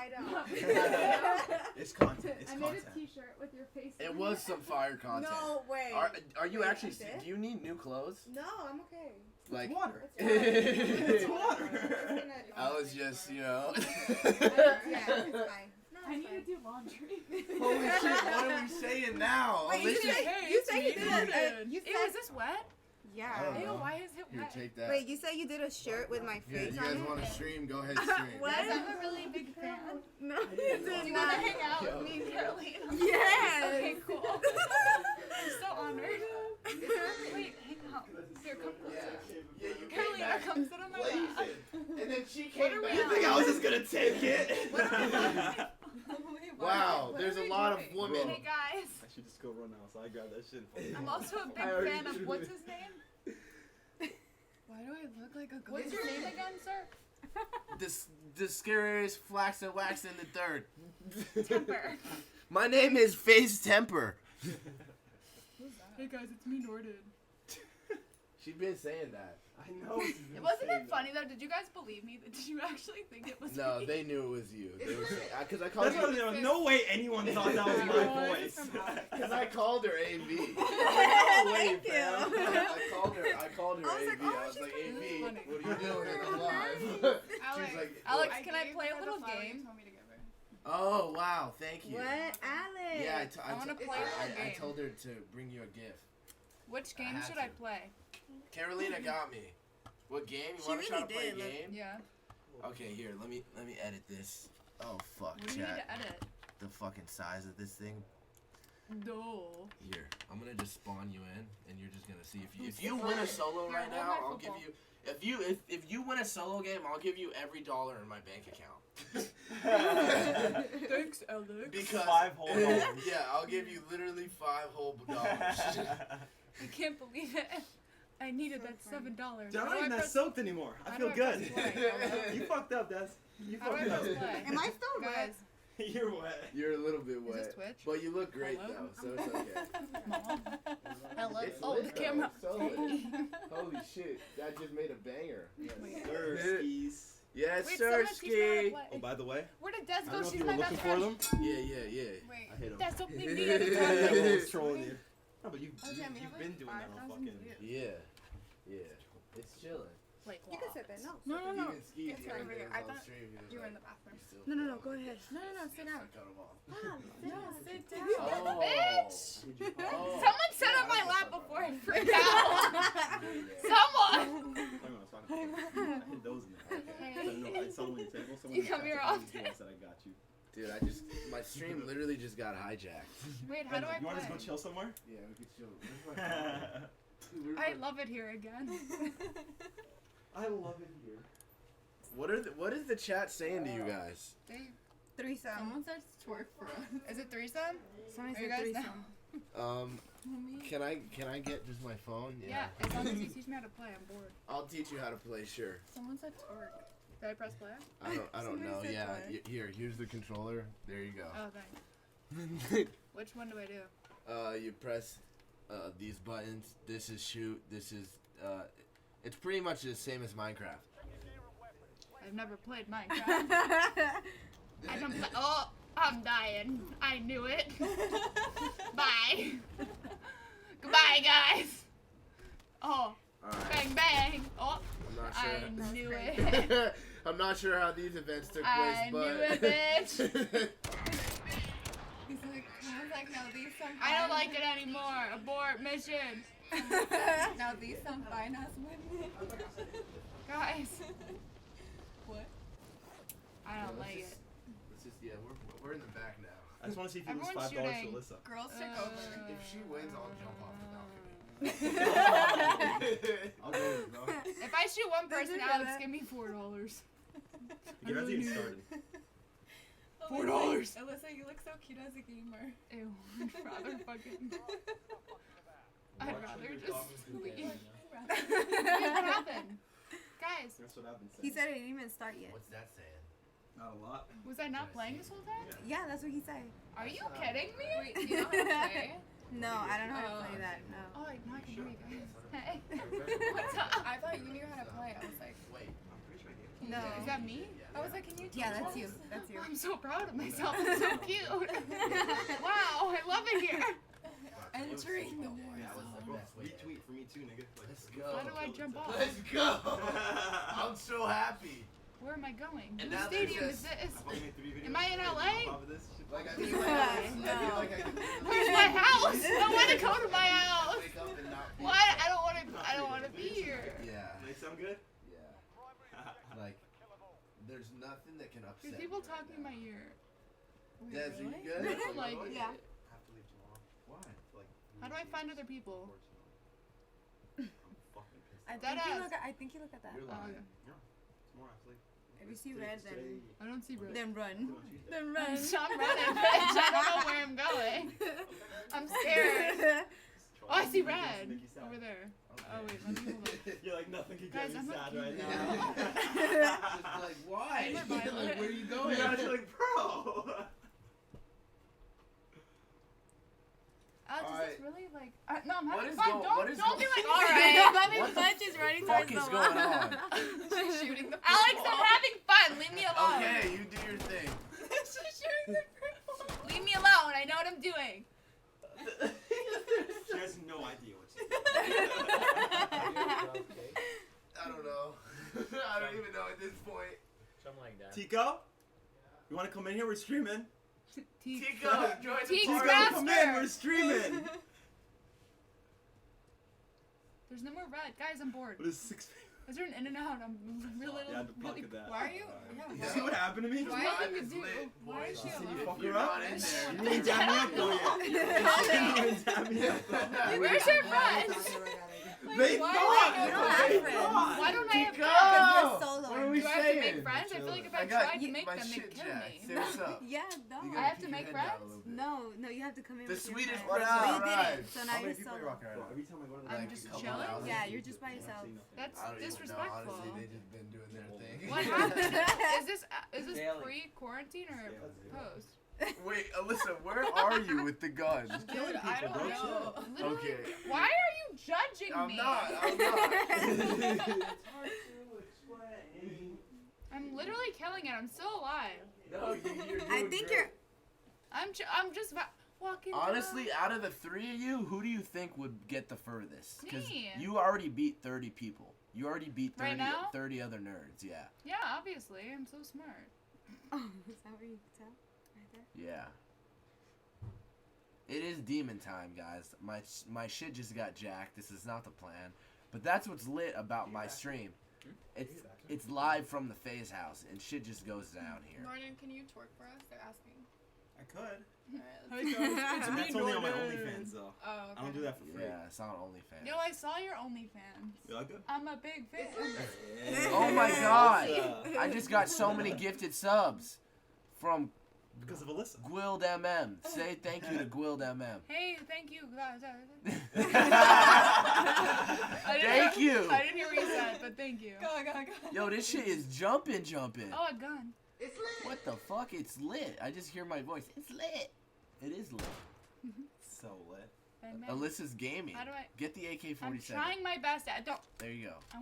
I don't. It's content. It's I content. made a T-shirt with your face. It was some fire content. No way. Are you Wait, actually? that's it? Do you need new clothes? No, I'm okay. Like It's water. It's It's water. I was just, you know. Yeah, it's fine. No, I it's need to fine. do laundry. Holy shit! What are we saying now? Wait, you Alissa? said you did a, you Ew, said, is this wet? yeah. I don't Ew, know. why is it Here, wet? take that. Wait, you said you did a shirt with my Here, face you on guys it? want to stream? Go ahead, stream. What? Because I'm a really big fan. No, you did Do you not. want to hang out Yo. with me and Caroline? Yes. Okay, cool. I'm so honored. Wait, hang out. Here, come closer. Yeah, you came Carolina, back come sit on my lap. blazing. And then she What came are we back. You think I was just gonna take it? Wow, What there's are a we lot of doing? women. Hey guys, I should just go run outside, grab that shit. I'm also a big I already fan of did what's it. his name? Why do I look like a ghost? What's your name again, sir? The scariest flax and wax in the third. Temper. My name is FaZe Temper. Hey guys, it's me, Norden. She's been saying that. I know. Wasn't it funny though? Did you guys believe me? Did you actually think it was No, me? they knew it was you. They were saying because I called That's what, you. there was no way anyone thought that was my voice. Because I called her AV. Thank you. I called her I was like, AV. oh, I was she's like, funny. AV, Funny. what are you doing in the live? She was like, Alex, I can I gave play her a the little flower game? you told me to give her. oh wow, thank you. What, Alex? Yeah, I wanna play a little I game. told her to bring you a gift. Which game had should to. I play? Carolina got me. What game? You She want to try really to play a did, look. game? Yeah. Okay, here. Let me edit this. Oh fuck, What do you need chat. to edit? The fucking size of this thing. No. Here, I'm gonna just spawn you in, and you're just gonna see if you win a solo Here, right hold now, my I'll give football. you if you win a solo game, I'll give you every dollar in my bank account. Thanks, Alex. Because 5 whole dollars. yeah, I'll give you literally 5 whole dollars. I can't believe it. I needed that $7. I'm not even that soaked anymore. I how feel do I good. press play? You fucked up, Des. You How do I fucked up. press play? Am I still Guys, red? You're wet. You're a little bit is wet, this Twitch? but you look great Hello? though, so it's okay. Mom. Hello? It's Oh, lit, the camera. though. It's so lit. Holy shit, that just made a banger. Wait. Durskies. Yes, Wait, sir, someone teach me how to ski. play. Oh, by the way, Where did Des I don't go? know if She's you were my looking best for friend. them. Yeah. Wait, I hate 'em. that's something Yeah. me at the Yeah, time. well, it's trolling you. No, but Okay, I mean, you've I been have doing that on 5,000 fucking. views. Yeah. It's chilling. Like, You can sit there. No. No. Even Ski's It's hearing over here. things I on thought stream, he was you were in like, the bathroom. "You still No, play?" go ahead. No, sit down. I cut him off. No, sit down. Oh. Bitch! Oh. Someone sat on my lap before I freaked out. Someone! I hid those in there. Okay. No, I saw them on the table. Someone You come here often. I said, I got you. Dude, my stream literally just got hijacked. Wait, how do I You want us to play? go chill somewhere? Yeah, we could chill. Where's my phone? Dude, I love it here again. I love it here. What is the chat saying to you guys? Threesome. Someone said twerk for us. Is it threesome? Somebody Are you said guys threesome. Can I get just my phone? Yeah, as long as you teach me how to play, I'm bored. I'll teach you how to play. Sure. Someone said twerk. Did I press play? I don't know. Somebody said Yeah. Here's the controller. There you go. Oh, thanks. Which one do I do? You press these buttons. This is shoot. This is it's pretty much the same as Minecraft. I've never played Minecraft. I'm dying. I knew it. Bye. Goodbye, guys. Oh, Alright. bang, bang. Oh, I'm not I sure. knew it. I'm not sure how these events took place, I but knew it, bitch. I was like, no, these some I don't like it anymore. Abort mission. Now these some fine ass women. Guys, What? I don't let's like just- it. Let's just we're in the back now. I just want to see if you lose Everyone's $5 to shooting. Alissa. Girls took over. If she wins, I'll jump off the balcony. I'll go with you, bro. If I shoot one person, do Alex, that. give me $4. You haven't even started. $4. Alyssa, you look so cute as a gamer. Ew, I'd rather fucking. I'd rather just leave. What happened? Guys, That's what I've been saying. He said it didn't even start yet. What's that saying? Not a lot. was I not playing this whole time? Yeah, that's what he said. Are you kidding me? Wait, do you know how to play? No, I don't know how to Oh. play that. No. Oh, now I can hear you guys. Hey. What's up? I thought you knew how to play. I was like, Wait. I'm pretty sure I gave it. can No. Is that me? I was like, can you teach Yeah, that's us? you. That's you. I'm so proud of myself. It's so cute. Wow, I love it here. Entering the war Yeah, zone. bro, retweet for me too, nigga. Like, Let's fucking go. How do I jump off? Let's go. I'm so happy. Where am I going? And Whose now there's stadium is this- this? I fucking made 3 videos. Am I in LA? Off of this shit. Like I feel like I feel like I could. Where's my house? I want to go to my house. Wake up and not be What? I don't want to. I don't want to be here. Yeah. They sound good? Yeah. Like, there's nothing that can upset. There's people me right talking in now. my ear. Des, are you I good? don't like it. Yeah. Have to leave tomorrow. Why? Like, How do I find other people? I'm fucking pissed. I That think you ass. look at. I think you look at that. You're Oh, lying. yeah. Tomorrow, I sleep. If you see red, then I don't see red. then run. Then I'm run. running, bitch. I don't know where I'm going. I'm scared. Oh, I see red over there. Oh wait, let me hold on. You're like, nothing can Guys, get me I'm sad not right cute. now. Just like, why? Tamer Violet. Like, where are you You going? guys are like, bro. Alex, Alright. is this really like? No, I'm What having is fun. go- Don't what is don't go- be like. All All right. right. Let me What the punch is running fuck towards is the going wall. on? She's shooting the Alex, football. I'm having fun. Leave me alone. Okay, you do your thing. She's shooting the football. Leave me alone. I know what I'm doing. She has no idea what she's doing. I don't know. I don't even know at this point. Something like that. Teeqo? You want to come in here? We're streaming. Teeqo, join the Teeqo, party. grab- Come in, we're streaming. There's no more red, guys. I'm bored. What is 6? Is there an in and out? I'm really, Yeah, the fuck really. of that. Why are you? You Yeah, see what happened to me? Why Live you is do? lit, Why is boys. she If alone? you fuck You're her up, not in there. you ain't dab me up though yet. You ain't dab me up though. Where's your friends? They why thought! do you not They have friends? thought! Why don't I have Teeqo! friends? You're solo. What are we Do I have to saying? make friends? I feel like if I I got tried to make my them, shit they'd kill jacked. me. Say what's up. Yeah, no. You I gotta have to keep your make head down a friends? little bit. No, you have to come in The with your sweetest friends. one So you out, did right. it. So now you're solo. Bro, every time I go to the I'm Like just a couple chilling? hours. Yeah, you're just by yourself. That's I don't even know. disrespectful. Honestly, they just been doing their thing. What happened? Is this Daily. pre-quarantine or Daily. post? Wait, Alyssa, where are you with the gun? Dude, I don't bro, know. Literally, Okay. why are you judging I'm me? not. I'm literally killing it. I'm still alive. No, you're doing I think great. you're. I'm just walking. Honestly, down. out of the three of you, who do you think would get the furthest? Because Me. you already beat 30 people. You already beat 30, Right now? 30 other nerds, yeah. Yeah, obviously. I'm so smart. Oh, is that where you tell? Right there. Yeah. It is demon time, guys. My shit just got jacked. This is not the plan. But that's what's lit about my stream. It's live from the FaZe house, and shit just goes down here. Norton, can you twerk for us? They're asking. I could. Alright, And that's only on my OnlyFans though. Oh, okay. I don't do that for free. Yeah, it's on OnlyFans. Yo, I saw your OnlyFans. You like it? I'm a big fan. Oh my god! What's up? I just got so many gifted subs from Because of Alyssa. Gwilled MM. Say thank you to Gwilled MM. Hey, thank you. Thank you. I didn't hear what you said, but thank you. Go. Yo, this shit is jumping. Oh, a gun. What the fuck? It's lit. I just hear my voice. It's lit. It is lit. So lit. Bang, bang. Alyssa's gaming. How do I? Get the AK-47. I'm trying my best. I don't. There you go.